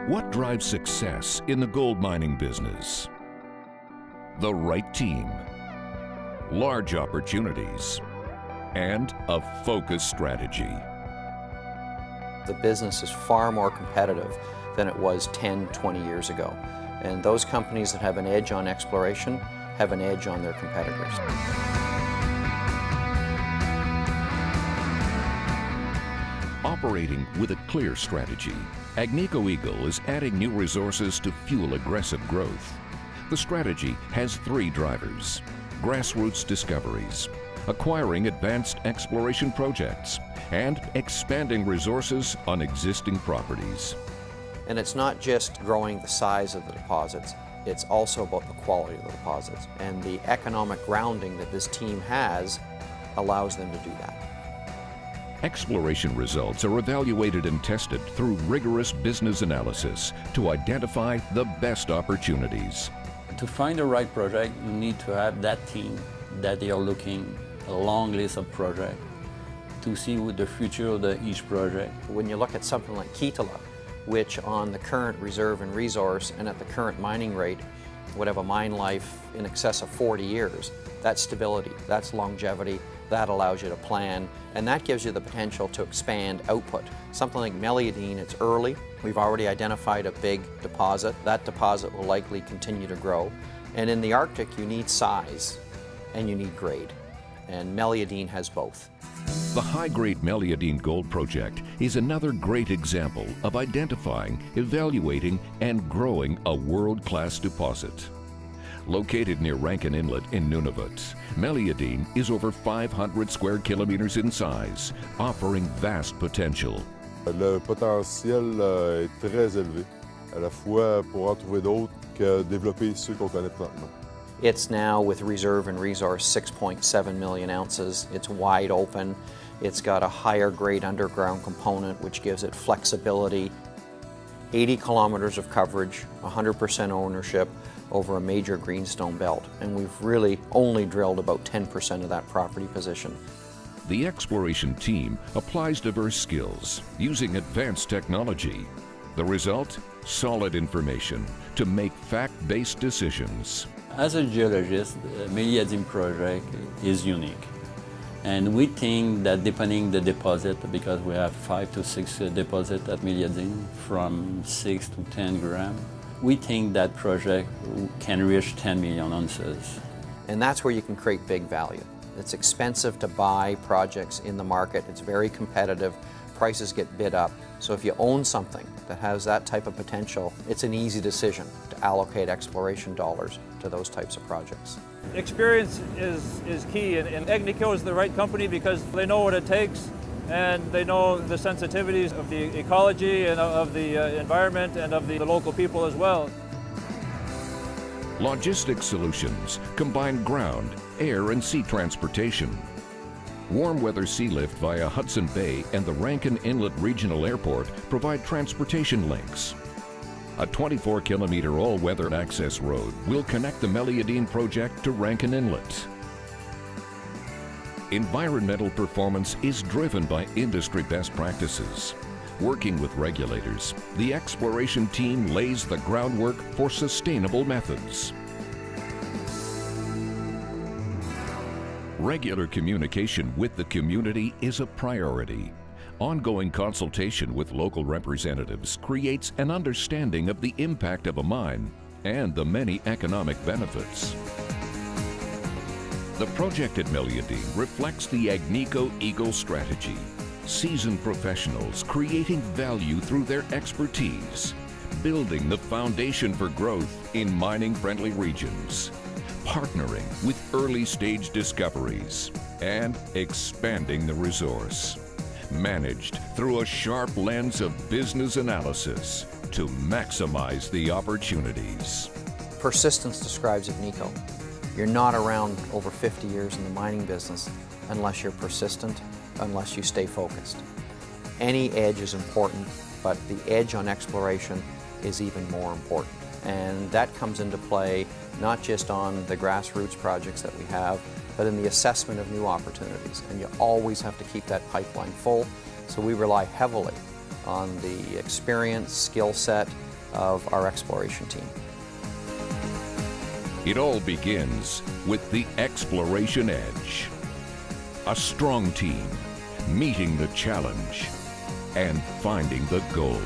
What drives success in the gold mining business? The right team, large opportunities, and a focused strategy. The business is far more competitive than it was 10, 20 years ago. And those companies that have an edge on exploration have an edge on their competitors. Operating with a clear strategy, Agnico Eagle is adding new resources to fuel aggressive growth. The strategy has three drivers: grassroots discoveries, acquiring advanced exploration projects, and expanding resources on existing properties. And it's not just growing the size of the deposits, it's also about the quality of the deposits. And the economic grounding that this team has allows them to do that. Exploration results are evaluated and tested through rigorous business analysis to identify the best opportunities. To find the right project, you need to have that team that they are looking a long list of projects to see what the future of each project. When you look at something like Kittilä, which on the current reserve and resource and at the current mining rate would have a mine life in excess of 40 years, that's stability, that's longevity, that allows you to plan, and that gives you the potential to expand output. Something like Meliadine, it's early. We've already identified a big deposit. That deposit will likely continue to grow. And in the Arctic, you need size and you need grade. And Meliadine has both. The high-grade Meliadine Gold Project is another great example of identifying, evaluating, and growing a world-class deposit. Located near Rankin Inlet in Nunavut, Meliadine is over 500 square kilometers in size, offering vast potential. Le potentiel est très élevé, à la fois pour en trouver d'autres que développer ceux qu'on connaît présentement. It's now, with reserve and resource, 6.7 million ounces. It's wide open. It's got a higher grade underground component, which gives it flexibility. 80 kilometers of coverage, 100% ownership over a major greenstone belt. And we've really only drilled about 10% of that property position. The exploration team applies diverse skills using advanced technology. The result? Solid information to make fact-based decisions. As a geologist, the Meliadine project is unique. And we think that depending the deposit, because we have 5 to 6 deposits at Meliadine from 6 to 10 grams, we think that project can reach 10 million ounces. And that's where you can create big value. It's expensive to buy projects in the market. It's very competitive. Prices get bid up. So if you own something that has that type of potential, it's an easy decision to allocate exploration dollars to those types of projects. Experience is key, and Agnico is the right company because they know what it takes and they know the sensitivities of the ecology and of the environment and of the local people as well. Logistics solutions combine ground, air, and sea transportation. Warm weather sea lift via Hudson Bay and the Rankin Inlet Regional Airport provide transportation links. A 24-kilometer all-weather access road will connect the Meliadine project to Rankin Inlet. Environmental performance is driven by industry best practices. Working with regulators, the exploration team lays the groundwork for sustainable methods. Regular communication with the community is a priority. Ongoing consultation with local representatives creates an understanding of the impact of a mine and the many economic benefits. The project at Meliadine reflects the Agnico Eagle strategy. Seasoned professionals creating value through their expertise, building the foundation for growth in mining-friendly regions, partnering with early-stage discoveries, and expanding the resource. Managed through a sharp lens of business analysis to maximize the opportunities. Persistence describes Agnico. You're not around over 50 years in the mining business unless you're persistent, unless you stay focused. Any edge is important, but the edge on exploration is even more important. And that comes into play not just on the grassroots projects that we have, but in the assessment of new opportunities. And you always have to keep that pipeline full. So we rely heavily on the experience, skill set, of our exploration team. It all begins with the exploration edge. A strong team meeting the challenge and finding the gold.